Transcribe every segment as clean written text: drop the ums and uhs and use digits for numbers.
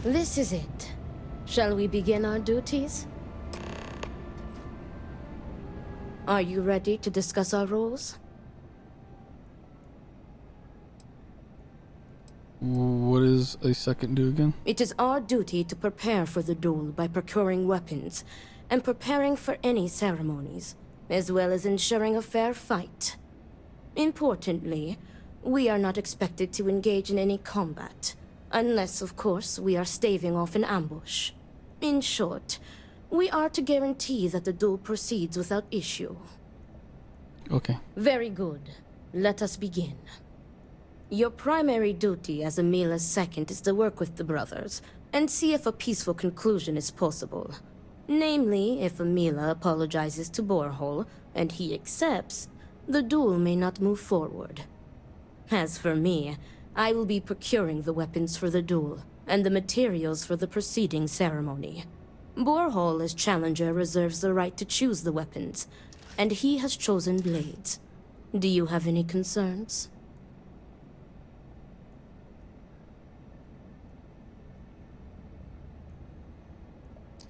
This is it. Shall we begin our duties? Are you ready to discuss our roles? What does a second do again? It is our duty to prepare for the duel by procuring weapons and preparing for any ceremonies, as well as ensuring a fair fight. Importantly, we are not expected to engage in any combat, unless, of course, we are staving off an ambush. In short, we are to guarantee that the duel proceeds without issue. Okay. Very good. Let us begin. Your primary duty as Amila's second is to work with the brothers and see if a peaceful conclusion is possible. Namely, if Amila apologizes to Borehole and he accepts, the duel may not move forward. As for me, I will be procuring the weapons for the duel and the materials for the preceding ceremony. Borehole as challenger reserves the right to choose the weapons, and he has chosen blades. Do you have any concerns?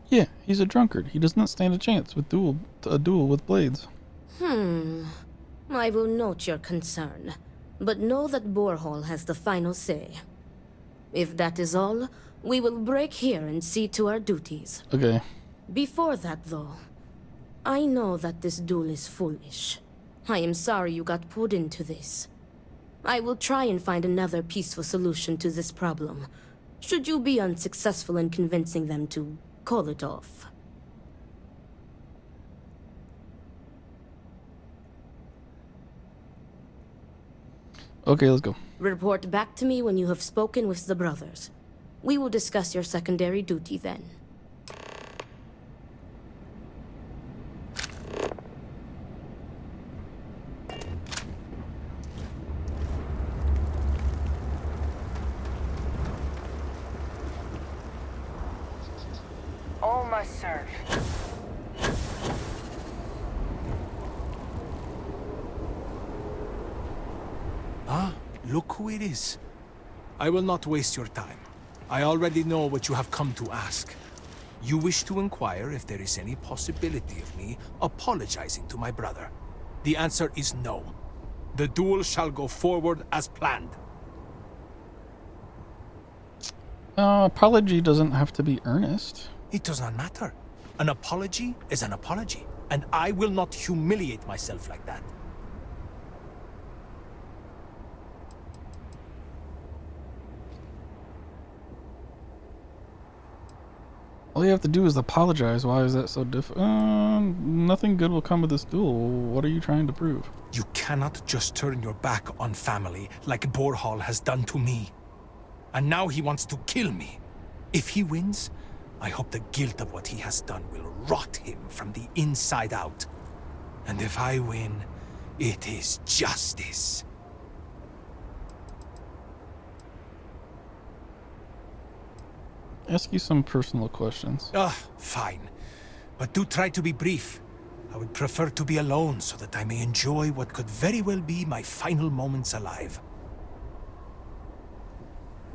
Yeah, he's a drunkard. He does not stand a chance with a duel with blades. I will note your concern, but know that Borehole has the final say. If that is all, we will break here and see to our duties. Okay. Before that, though, I know that this duel is foolish. I am sorry you got pulled into this. I will try and find another peaceful solution to this problem, should you be unsuccessful in convincing them to call it off. Okay, let's go. Report back to me when you have spoken with the brothers. We will discuss your secondary duty then. All must serve. Ah, look who it is. I will not waste your time. I already know what you have come to ask. You wish to inquire if there is any possibility of me apologizing to my brother. The answer is no. The duel shall go forward as planned. Apology doesn't have to be earnest. It does not matter. An apology is an apology, and I will not humiliate myself like that. All you have to do is apologize. Why is that so difficult? Nothing good will come of this duel. What are you trying to prove? You cannot just turn your back on family like Borehall has done to me. And now he wants to kill me. If he wins, I hope the guilt of what he has done will rot him from the inside out. And if I win, it is justice. Ask you some personal questions. Fine. But do try to be brief. I would prefer to be alone so that I may enjoy what could very well be my final moments alive.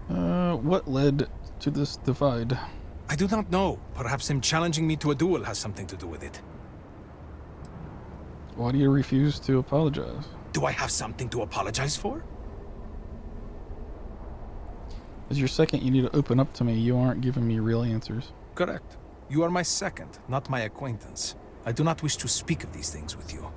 What led to this divide? I do not know. Perhaps him challenging me to a duel has something to do with it. Why do you refuse to apologize? Do I have something to apologize for? As your second, you need to open up to me. You aren't giving me real answers. Correct. You are my second, not my acquaintance. I do not wish to speak of these things with you.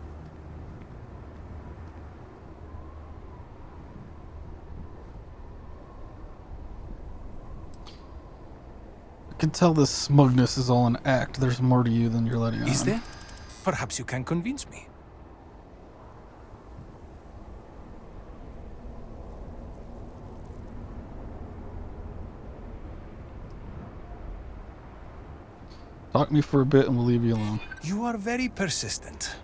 I can tell this smugness is all an act. There's more to you than you're letting on. Is there? Perhaps you can convince me. Talk to me for a bit and we'll leave you alone. You are very persistent.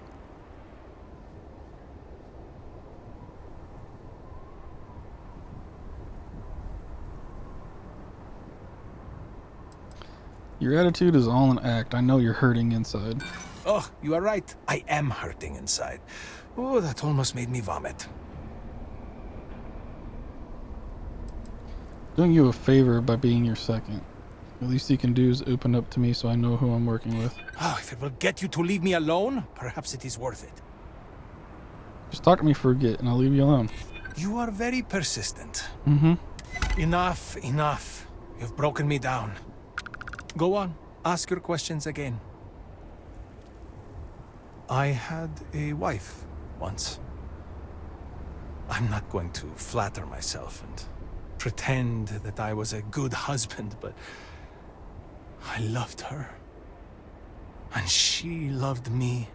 Your attitude is all an act. I know you're hurting inside. Oh, you are right. I am hurting inside. Oh, that almost made me vomit. Doing you a favor by being your second. The least you can do is open up to me so I know who I'm working with. Oh, if it will get you to leave me alone, perhaps it is worth it. Just talk to me for a bit and I'll leave you alone. You are very persistent. Mm-hmm. Enough, enough. You've broken me down. Go on, ask your questions again. I had a wife once. I'm not going to flatter myself and pretend that I was a good husband, but I loved her. And she loved me.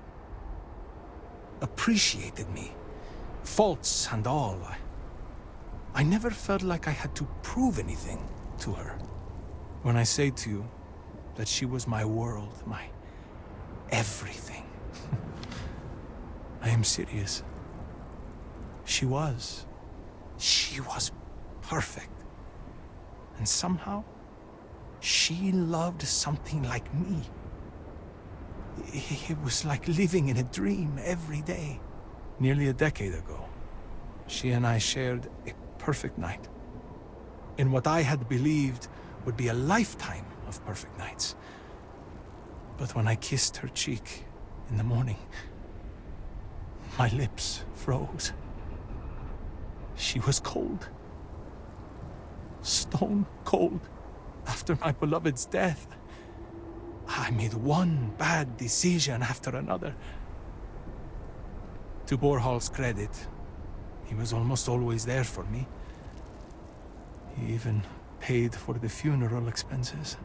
Appreciated me. Faults and all. I never felt like I had to prove anything to her. When I say to you that she was my world, my everything, I am serious. She was. She was perfect. And somehow, she loved something like me. It was like living in a dream every day. Nearly a decade ago, she and I shared a perfect night. In what I had believed would be a lifetime of perfect nights. But when I kissed her cheek in the morning, my lips froze. She was cold. Stone cold. After my beloved's death, I made one bad decision after another. To Borhall's credit, he was almost always there for me. He even paid for the funeral expenses.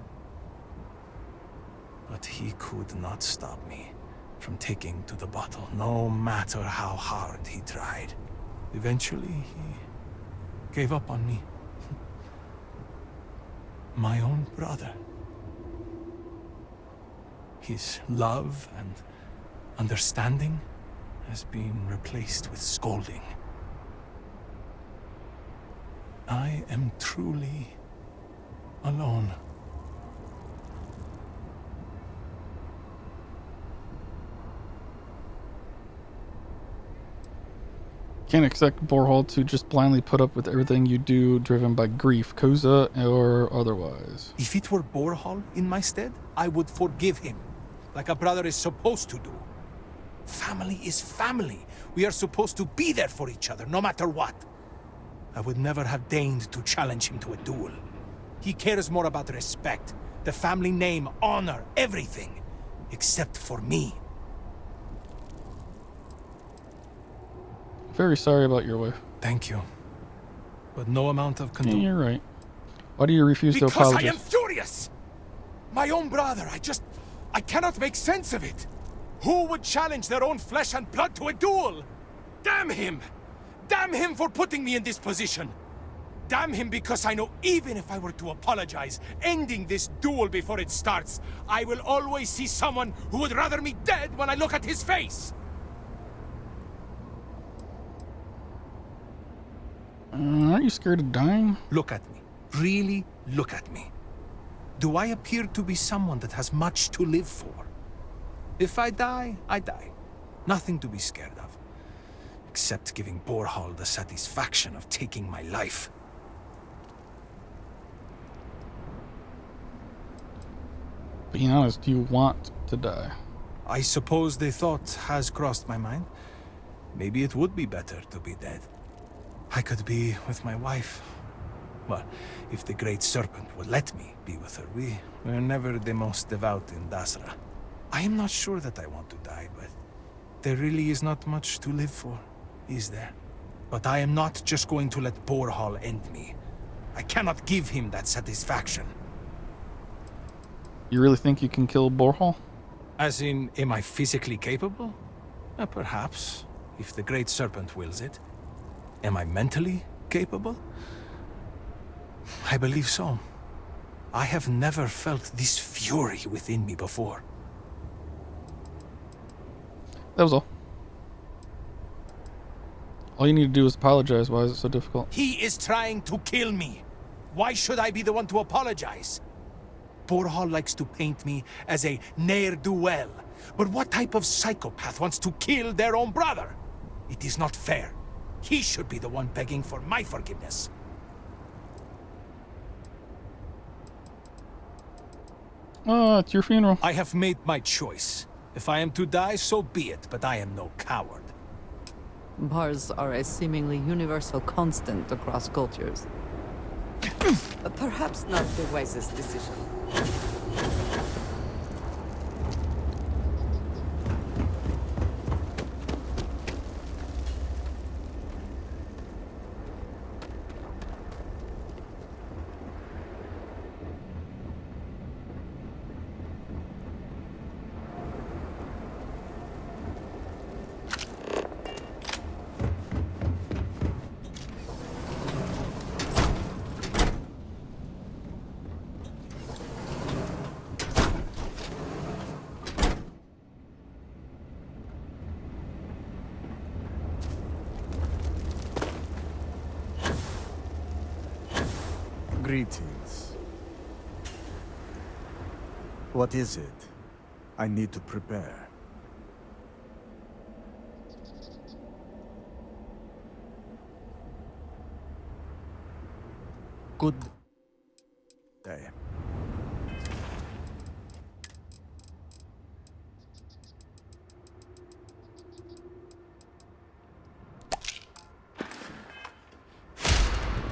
But he could not stop me from taking to the bottle, no matter how hard he tried. Eventually, he gave up on me. My own brother. His love and understanding has been replaced with scolding. I am truly alone. Can't expect Borhall to just blindly put up with everything you do driven by grief, Koza or otherwise. If it were Borhall in my stead, I would forgive him, like a brother is supposed to do. Family is family. We are supposed to be there for each other, no matter what. I would never have deigned to challenge him to a duel. He cares more about respect, the family name, honor, everything, except for me. Very sorry about your wife. Thank you. But no amount of Yeah, condone. you're right. Why do you refuse to Because apologize? I am furious! My own brother, I cannot make sense of it. Who would challenge their own flesh and blood to a duel? Damn him! Damn him for putting me in this position! Damn him because I know even if I were to apologize, ending this duel before it starts, I will always see someone who would rather me dead when I look at his face! Aren't you scared of dying? Look at me. Really look at me. Do I appear to be someone that has much to live for? If I die, I die. Nothing to be scared of. Except giving Borhall the satisfaction of taking my life. Being honest, you want to die. I suppose the thought has crossed my mind. Maybe it would be better to be dead. I could be with my wife. Well, if the Great Serpent would let me be with her, we're never the most devout in Dasra. I am not sure that I want to die, but there really is not much to live for, is there? But I am not just going to let Borhall end me. I cannot give him that satisfaction. You really think you can kill Borhall? As in, am I physically capable? Perhaps, if the Great Serpent wills it. Am I mentally capable? I believe so. I have never felt this fury within me before. That was all. All you need to do is apologize. Why is it so difficult? He is trying to kill me. Why should I be the one to apologize? Borhall likes to paint me as a ne'er-do-well. But what type of psychopath wants to kill their own brother? It is not fair. He should be the one begging for my forgiveness. It's your funeral. I have made my choice. If I am to die, so be it, but I am no coward. Bars are a seemingly universal constant across cultures. Perhaps not the wisest decision. Greetings. What is it? I need to prepare. Good day.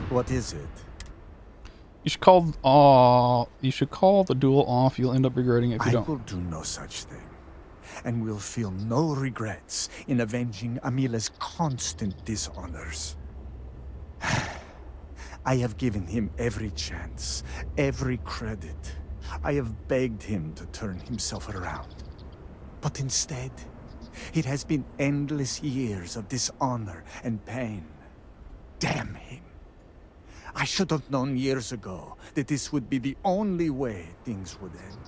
What is it? You should call the duel off. You'll end up regretting it if you I don't. will do no such thing, and will feel no regrets in avenging Amila's constant dishonors. I have given him every chance, every credit. I have begged him to turn himself around. But instead, it has been endless years of dishonor and pain. Damn him. I should have known years ago that this would be the only way things would end.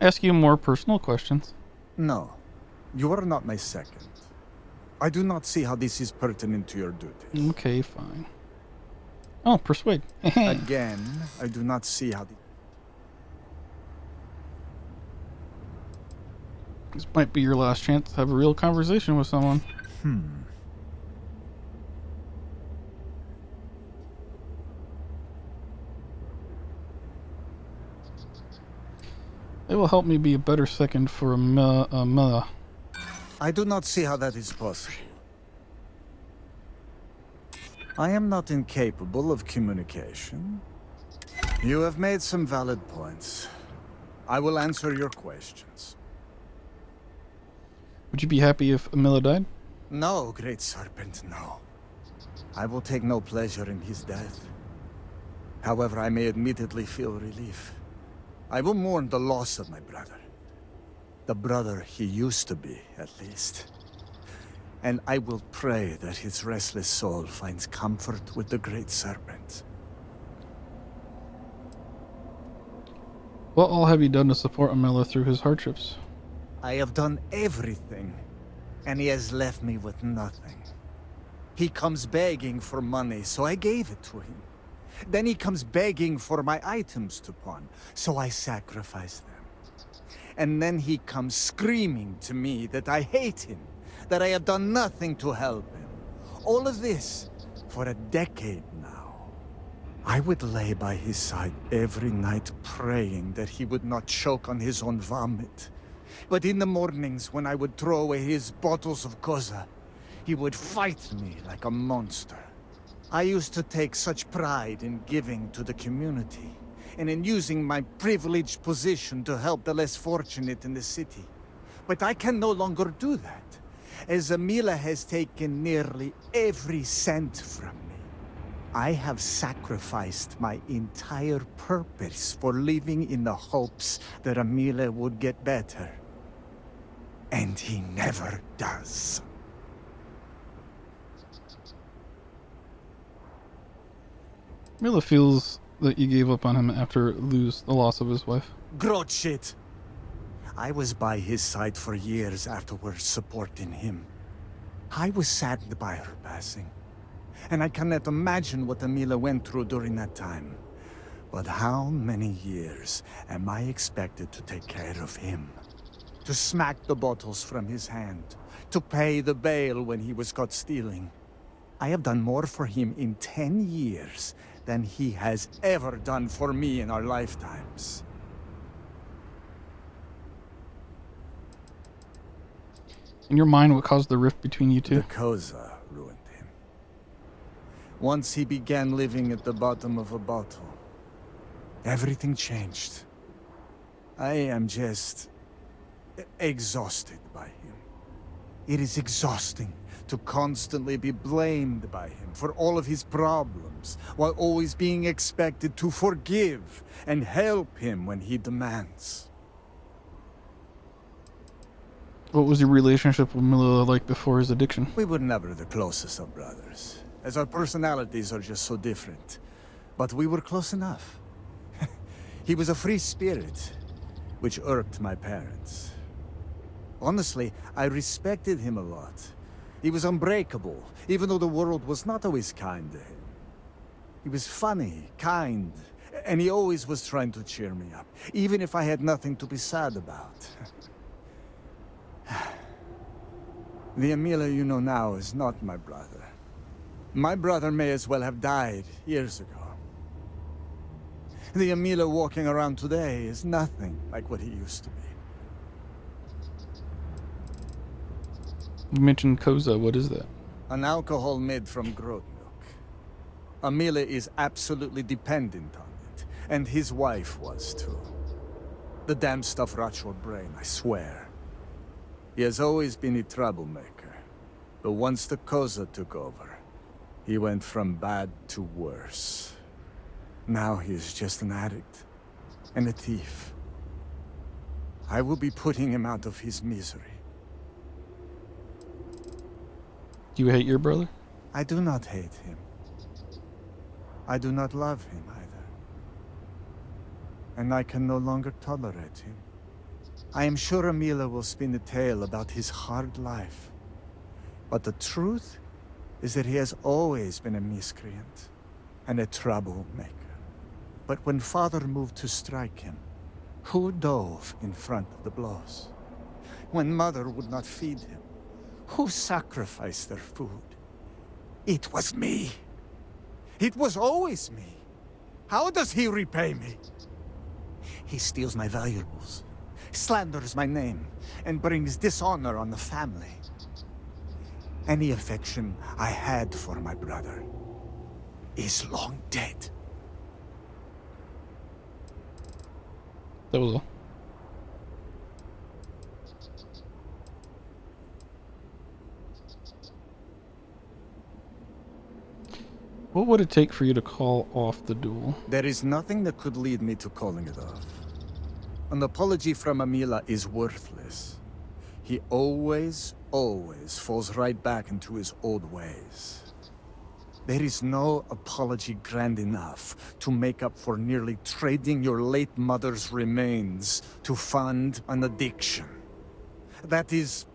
Ask you more personal questions. No, you are not my second. I do not see how this is pertinent to your duties. Okay, fine. Oh, persuade. Again, I do not see how the... This might be your last chance to have a real conversation with someone. It will help me be a better second for Mela. I do not see how that is possible. I am not incapable of communication. You have made some valid points. I will answer your questions. Would you be happy if Amila died? No, Great Serpent, no. I will take no pleasure in his death. However, I may admittedly feel relief. I will mourn the loss of my brother. The brother he used to be, at least. And I will pray that his restless soul finds comfort with the Great Serpent. What all have you done to support Amila through his hardships? I have done everything, and he has left me with nothing. He comes begging for money, so I gave it to him. Then he comes begging for my items to pawn, so I sacrifice them. And then he comes screaming to me that I hate him, that I have done nothing to help him. All of this for a decade now. I would lay by his side every night praying that he would not choke on his own vomit. But in the mornings when I would throw away his bottles of Koza, he would fight me like a monster. I used to take such pride in giving to the community, and in using my privileged position to help the less fortunate in the city. But I can no longer do that, as Amila has taken nearly every cent from me. I have sacrificed my entire purpose for living in the hopes that Amila would get better. And he never does. Amila feels that you gave up on him after the loss of his wife. Grot shit! I was by his side for years afterwards, supporting him. I was saddened by her passing. And I cannot imagine what Amila went through during that time. But how many years am I expected to take care of him? to smack the bottles from his hand, to pay the bail when he was caught stealing. I have done more for him in 10 years than he has ever done for me in our lifetimes. In your mind, what caused the rift between you The two? Koza ruined him. Once he began living at the bottom of a bottle, everything changed. I am just exhausted by him. It is exhausting to constantly be blamed by him for all of his problems, while always being expected to forgive and help him when he demands. What was your relationship with Mila like before his addiction? We were never the closest of brothers, as our personalities are just so different. But we were close enough. He was a free spirit, which irked my parents. Honestly, I respected him a lot. He was unbreakable, even though the world was not always kind to him. He was funny, kind, and he always was trying to cheer me up, even if I had nothing to be sad about. The Emila you know now is not my brother. My brother may as well have died years ago. The Emila walking around today is nothing like what he used to be. You mentioned Koza. What is that? An alcohol made from goat milk. Emila is absolutely dependent on it, and his wife was too. The damn stuff rots your brain, I swear. He has always been a troublemaker, but once the Koza took over, he went from bad to worse. Now he is just an addict and a thief. I will be putting him out of his misery. Do you hate your brother? I do not hate him. I do not love him either. And I can no longer tolerate him. I am sure Emila will spin a tale about his hard life. But the truth is that he has always been a miscreant and a troublemaker. But when father moved to strike him, who dove in front of the blows? When mother would not feed him, who sacrificed their food? It was me. It was always me. How does he repay me? He steals my valuables, slanders my name, and brings dishonor on the family. Any affection I had for my brother is long dead. That was all. What would it take for you to call off the duel? There is nothing that could lead me to calling it off. An apology from Emila is worthless. He always falls right back into his old ways. There is no apology grand enough to make up for nearly trading your late mother's remains to fund an addiction. That is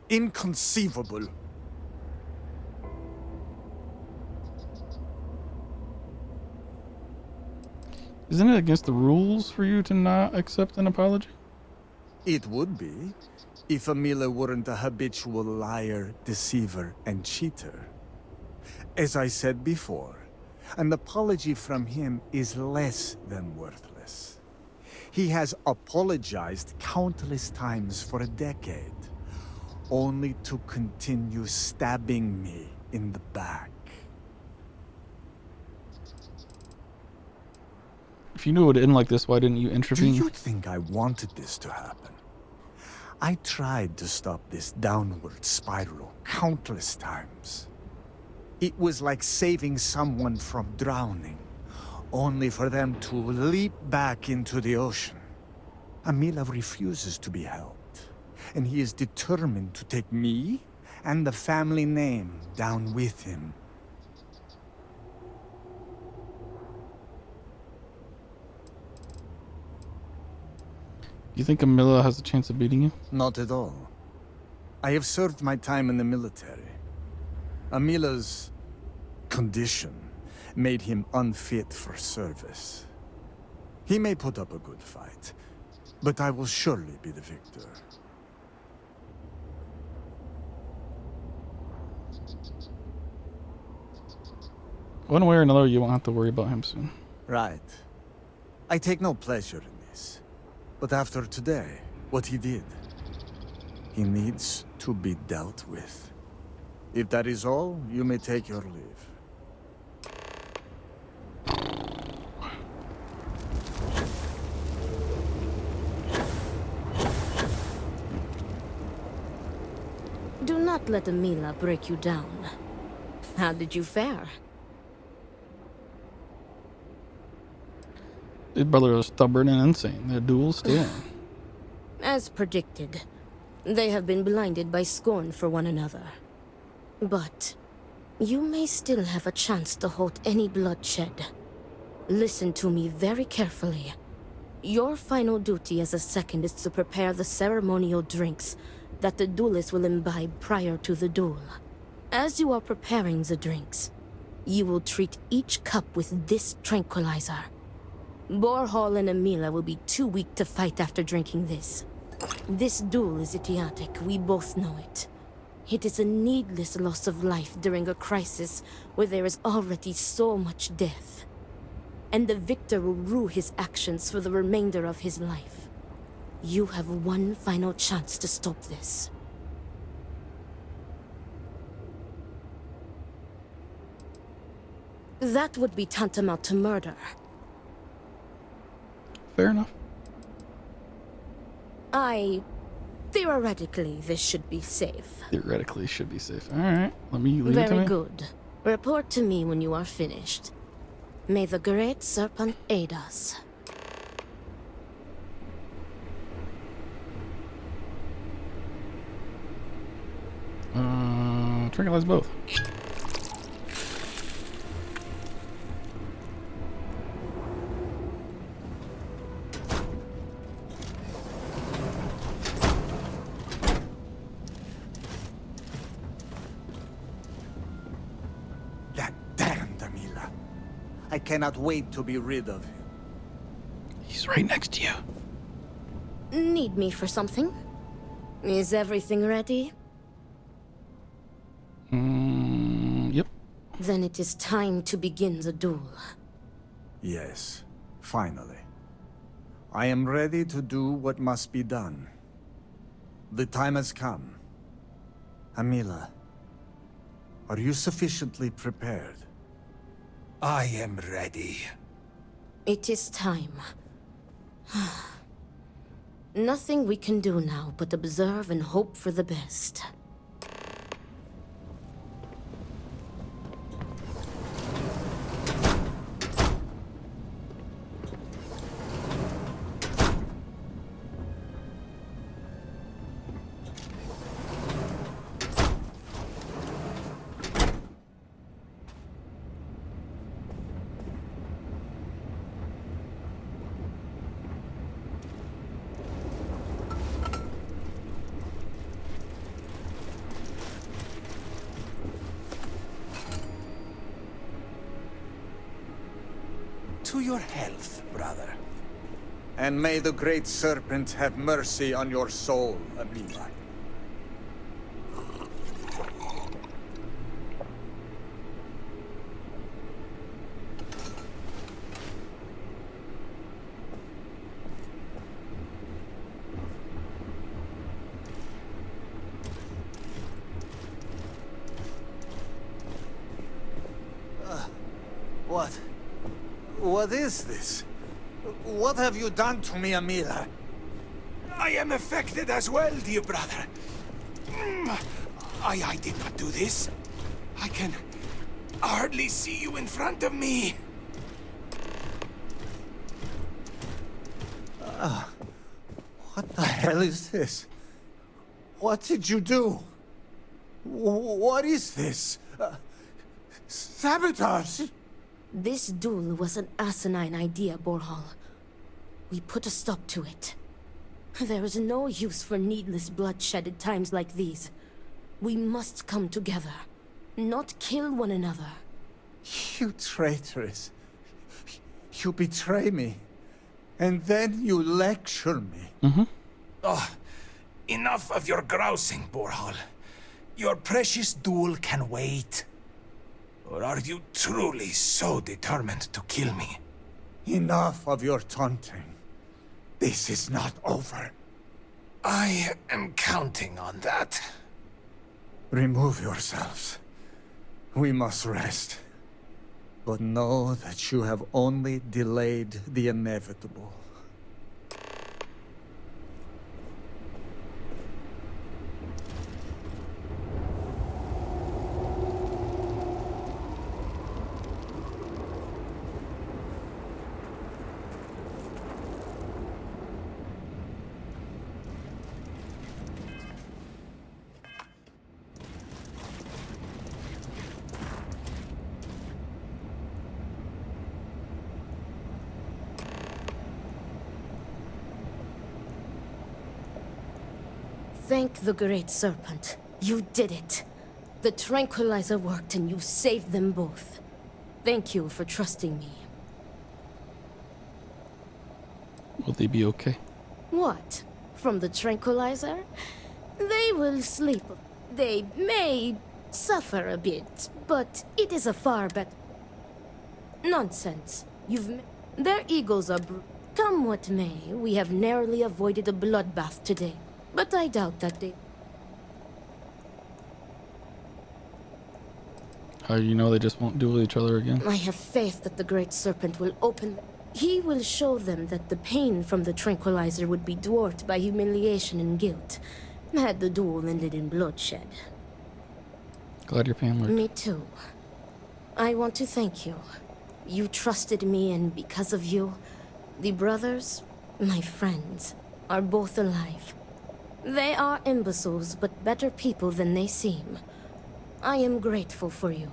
inconceivable. Isn't it against the rules for you to not accept an apology? It would be, if Emila weren't a habitual liar, deceiver, and cheater. As I said before, an apology from him is less than worthless. He has apologized countless times for a decade, only to continue stabbing me in the back. If you knew it would end like this, why didn't you Do intervene? you think I wanted this to happen? I tried to stop this downward spiral countless times. It was like saving someone from drowning, only for them to leap back into the ocean. Emila refuses to be helped, and he is determined to take me and the family name down with him. Do you think Emila has a chance of beating you? Not at all. I have served my time in the military. Emila's condition made him unfit for service. He may put up a good fight, But I will surely be the victor. One way or another, you won't have to worry about him soon. Right. I take no pleasure in this. But after today, what he did, he needs to be dealt with. If that is all, you may take your leave. Do not let Amila break you down. How did you fare? These brothers are stubborn and insane. Their duel's still on. As predicted, they have been blinded by scorn for one another. But you may still have a chance to halt any bloodshed. Listen to me very carefully. Your final duty as a second is to prepare the ceremonial drinks that the duelist will imbibe prior to the duel. As you are preparing the drinks, you will treat each cup with this tranquilizer. Borhall and Amila will be too weak to fight after drinking this. This duel is idiotic, we both know it. It is a needless loss of life during a crisis where there is already so much death. And the victor will rue his actions for the remainder of his life. You have one final chance to stop this. That would be tantamount to murder. Fair enough. Theoretically, this should be safe. Theoretically, should be safe. Alright, let me leave it to Very me. good. Report to me when you are finished. May the great serpent aid us. Tranquilize both. That damned Amila. I cannot wait to be rid of him. He's right next to you. Need me for something? Is everything ready? Yep. Then it is time to begin the duel. Yes, finally. I am ready to do what must be done. The time has come. Amila, are you sufficiently prepared? I am ready. It is time. Nothing we can do now but observe and hope for the best. To your health, brother. And may the great serpent have mercy on your soul, Amila. What? What is this? What have you done to me, Amila? I am affected as well, dear brother. I did not do this. I can hardly see you in front of me. What the hell is this? What did you do? What is this? Sabotage! This duel was an asinine idea, Borhall. We put a stop to it. There is no use for needless bloodshed at times like these. We must come together, not kill one another. You traitoress. You betray me. And then you lecture me. Oh, enough of your grousing, Borhal. Your precious duel can wait. Or are you truly so determined to kill me? Enough of your taunting. This is not over. I am counting on that. Remove yourselves. We must rest. But know that you have only delayed the inevitable. Thank the Great Serpent. You did it. The tranquilizer worked and you saved them both. Thank you for trusting me. Will they be okay? What? From the tranquilizer? They will sleep. They may suffer a bit, but it is a far better... Nonsense. Their egos are Come what may, we have narrowly avoided a bloodbath today. But I doubt that they... How do you know they just won't duel each other again? I have faith that the Great Serpent will open... He will show them that the pain from the tranquilizer would be dwarfed by humiliation and guilt, had the duel ended in bloodshed. Glad your pan worked. Me too. I want to thank you. You trusted me, and because of you, the brothers, my friends, are both alive. They are imbeciles, but better people than they seem. I am grateful for you.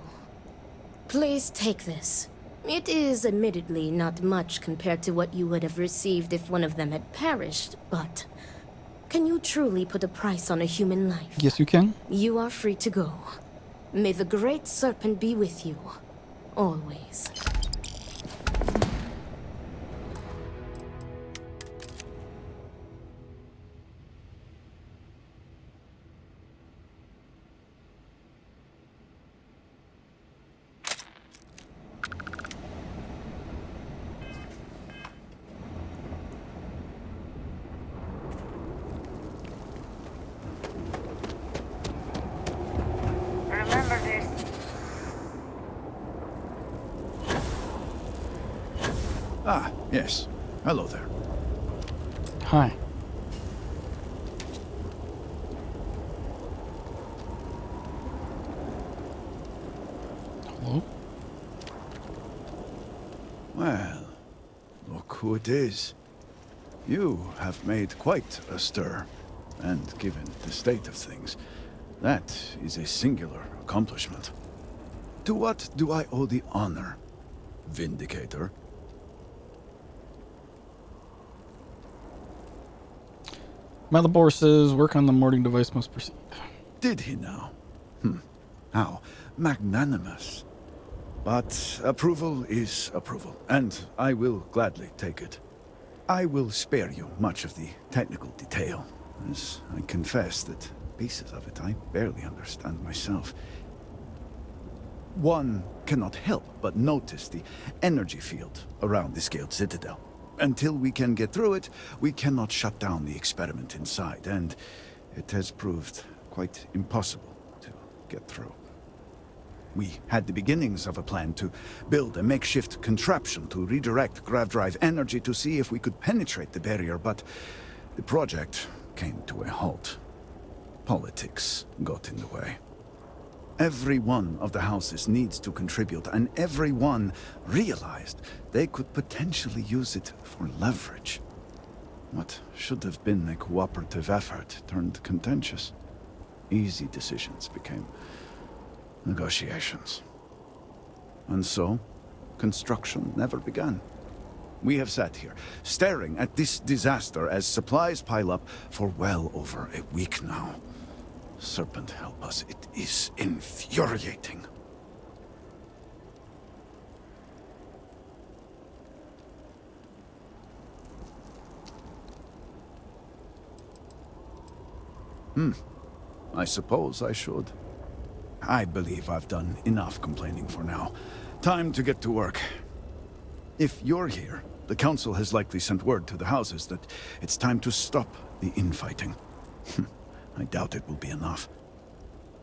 Please take this. It is admittedly not much compared to what you would have received if one of them had perished, but... Can you truly put a price on a human life? Yes, you can. You are free to go. May the Great Serpent be with you. Always. Remember this. Ah, yes. Hello there. Hi. Hello? Well, look who it is. You have made quite a stir. And given the state of things, that is a singular accomplishment. To what do I owe the honor, Vindicator? Malabor says work on the morning device must proceed. Did he now? How magnanimous. But approval is approval, and I will gladly take it. I will spare you much of the technical detail, as I confess that pieces of it I barely understand myself. One cannot help but notice the energy field around the Scaled Citadel. Until we can get through it, we cannot shut down the experiment inside, and it has proved quite impossible to get through. We had the beginnings of a plan to build a makeshift contraption to redirect grav drive energy to see if we could penetrate the barrier, but the project came to a halt. Politics got in the way. Every one of the houses needs to contribute, and every one realized they could potentially use it for leverage. What should have been a cooperative effort turned contentious. Easy decisions became negotiations. And so, construction never began. We have sat here, staring at this disaster as supplies pile up for well over a week now. Serpent help us, it is infuriating. I suppose I should. I believe I've done enough complaining for now. Time to get to work. If you're here, the Council has likely sent word to the houses that it's time to stop the infighting. I doubt it will be enough.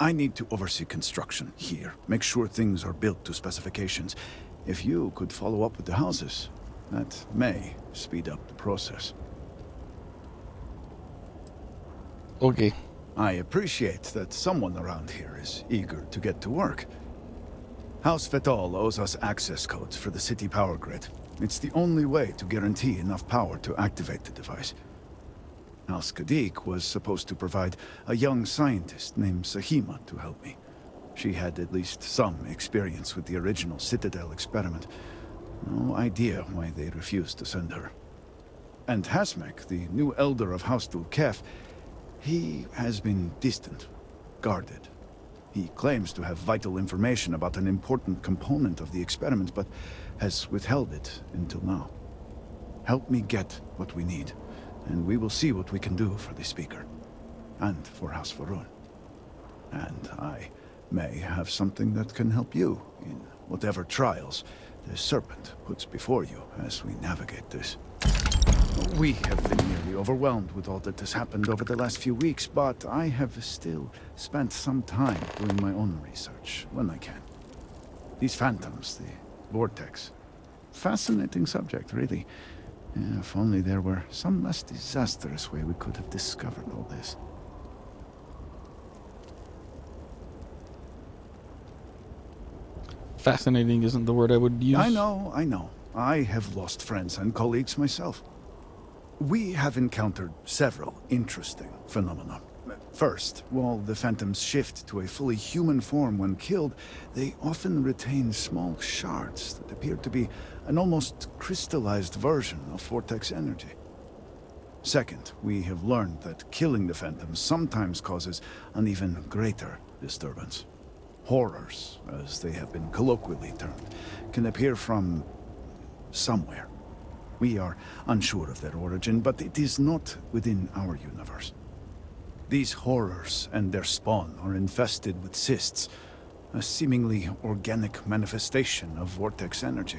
I need to oversee construction here, make sure things are built to specifications. If you could follow up with the houses, that may speed up the process. Okay. I appreciate that someone around here is eager to get to work. House Fetal owes us access codes for the city power grid. It's the only way to guarantee enough power to activate the device. House Kadik was supposed to provide a young scientist named Sahima to help me. She had at least some experience with the original Citadel experiment. No idea why they refused to send her. And Hasmek, the new elder of House Dulkef, he has been distant, guarded. He claims to have vital information about an important component of the experiment, but has withheld it until now. Help me get what we need, and we will see what we can do for the Speaker, and for House Varun. And I may have something that can help you in whatever trials the Serpent puts before you as we navigate this. We have been nearly overwhelmed with all that has happened over the last few weeks, but I have still spent some time doing my own research when I can. These phantoms, the vortex. Fascinating subject, really. If only there were some less disastrous way we could have discovered all this. Fascinating isn't the word I would use. I know. I have lost friends and colleagues myself. We have encountered several interesting phenomena. First, while the phantoms shift to a fully human form when killed, they often retain small shards that appear to be an almost crystallized version of vortex energy. Second, we have learned that killing the phantoms sometimes causes an even greater disturbance. Horrors, as they have been colloquially termed, can appear from somewhere. We are unsure of their origin, but it is not within our universe. These horrors and their spawn are infested with cysts, a seemingly organic manifestation of vortex energy.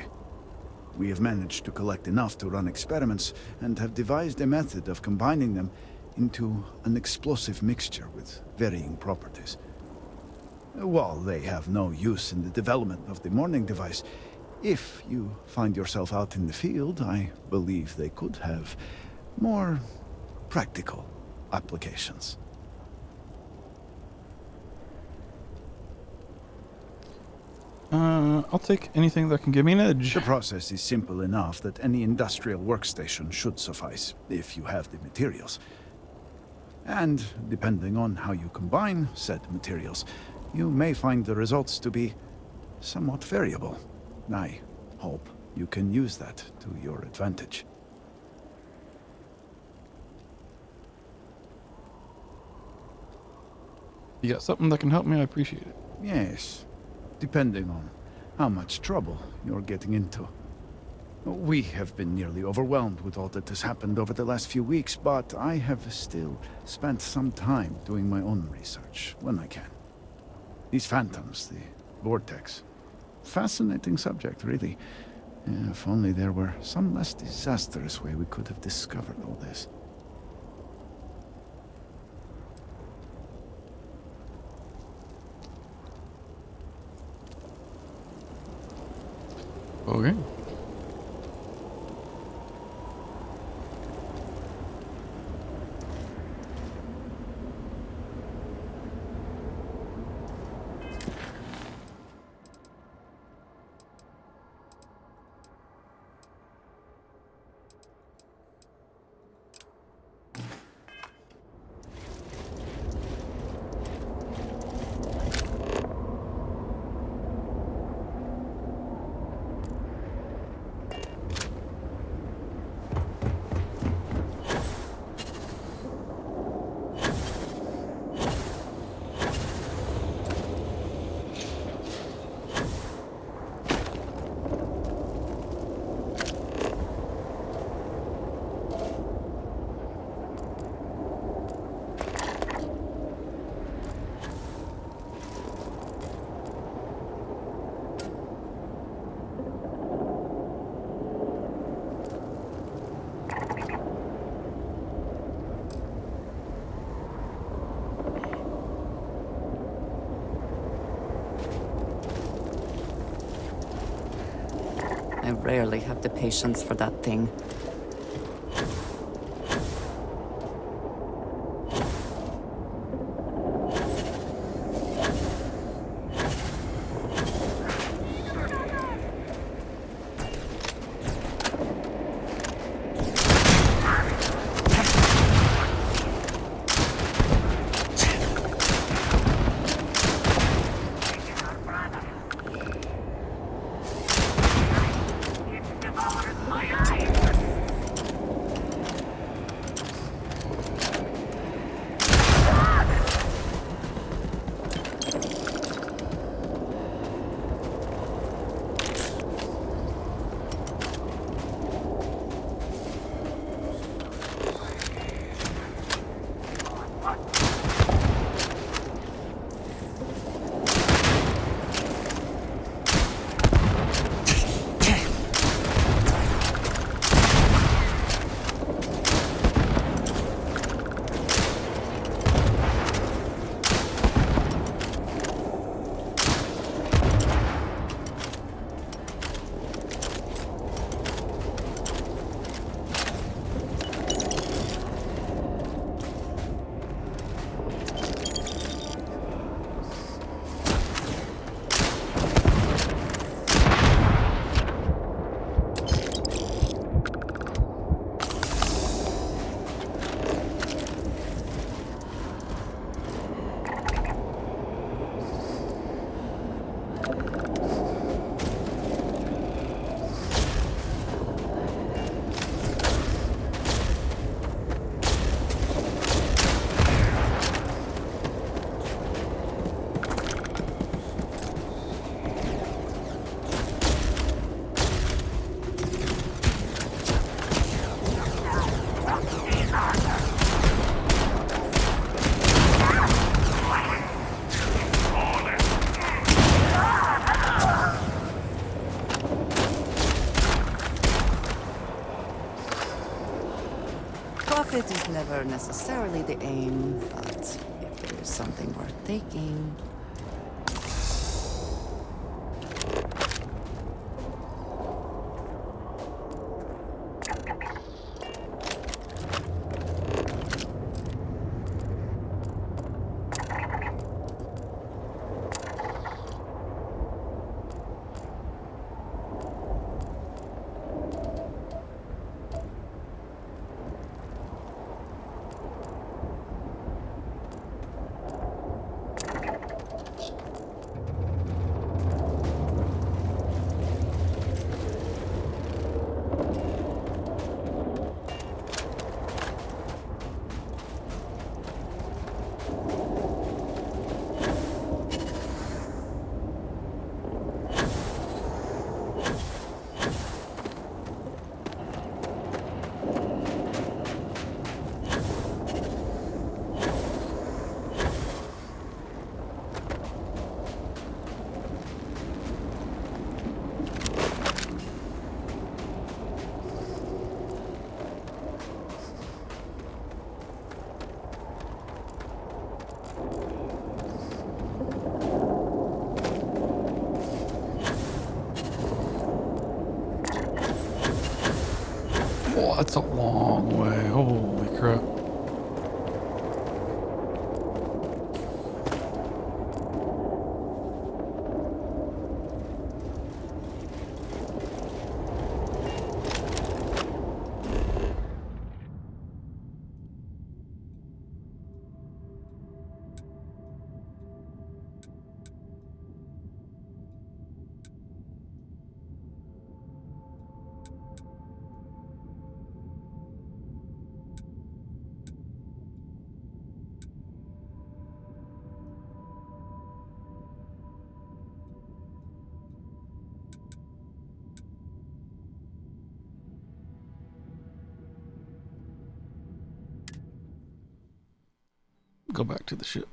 We have managed to collect enough to run experiments and have devised a method of combining them into an explosive mixture with varying properties. While they have no use in the development of the morning device, if you find yourself out in the field, I believe they could have more practical applications. I'll take anything that can give me an edge. The process is simple enough that any industrial workstation should suffice, if you have the materials. And depending on how you combine said materials, you may find the results to be somewhat variable. I hope you can use that to your advantage. You got something that can help me, I appreciate it. Yes, depending on how much trouble you're getting into. We have been nearly overwhelmed with all that has happened over the last few weeks, but I have still spent some time doing my own research when I can. These phantoms, the vortex. Fascinating subject, really. If only there were some less disastrous way we could have discovered all this. Okay. I rarely have the patience for that thing. Profit is never necessarily the aim, but if there is something worth taking... Oh, that's a long way. Holy crap. Go back to the ship.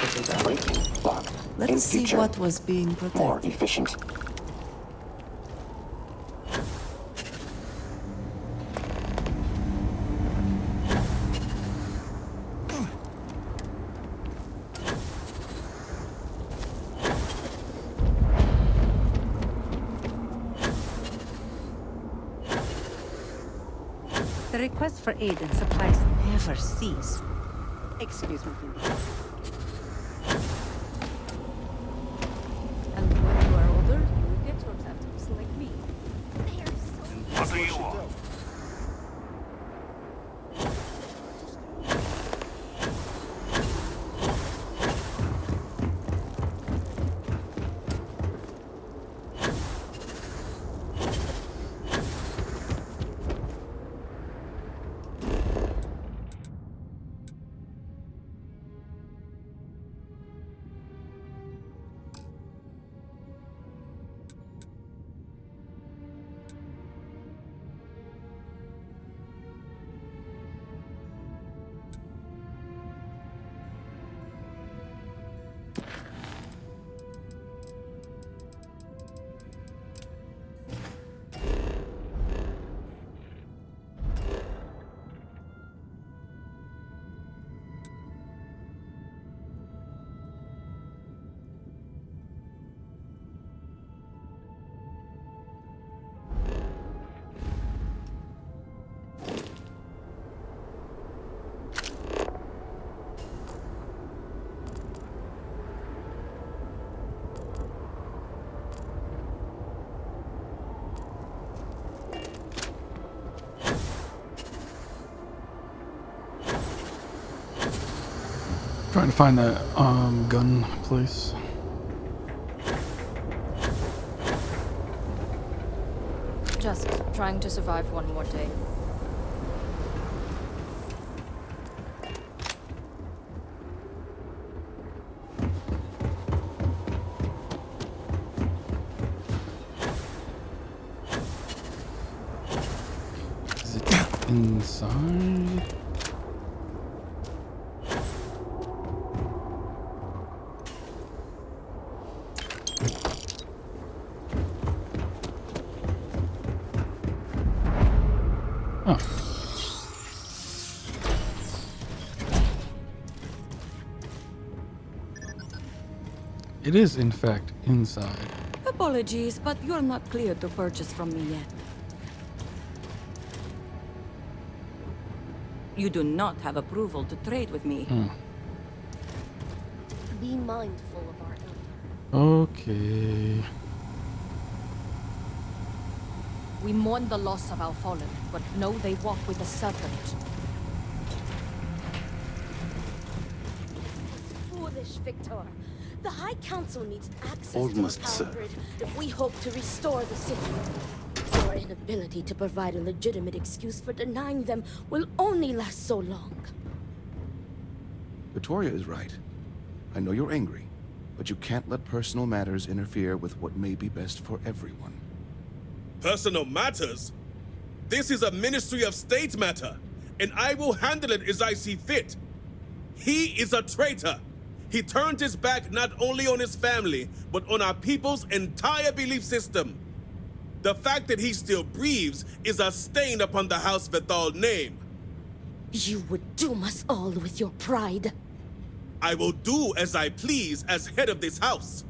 This is a breaking block. Let's In see future, what was being protected. more efficient. The requests for aid and supplies never cease. Excuse me, please. And when you are older, you will get your tattoos like me. What do you want? Trying to find that gun place. Just trying to survive one more day. Is it inside? Oh. It is, in fact, inside. Apologies, but you're not cleared to purchase from me yet. You do not have approval to trade with me. Be mindful of our elder. Okay. We mourn the loss of our fallen, but know they walk with the serpent. Foolish Victor. The High Council needs access Almost, to the sir. power grid if we hope to restore the city. Your inability to provide a legitimate excuse for denying them will only last so long. Victoria is right. I know you're angry, but you can't let personal matters interfere with what may be best for everyone. Personal matters? This is a Ministry of State matter, and I will handle it as I see fit. He is a traitor. He turned his back not only on his family, but on our people's entire belief system. The fact that he still breathes is a stain upon the House Vethal name. You would doom us all with your pride. I will do as I please as head of this house.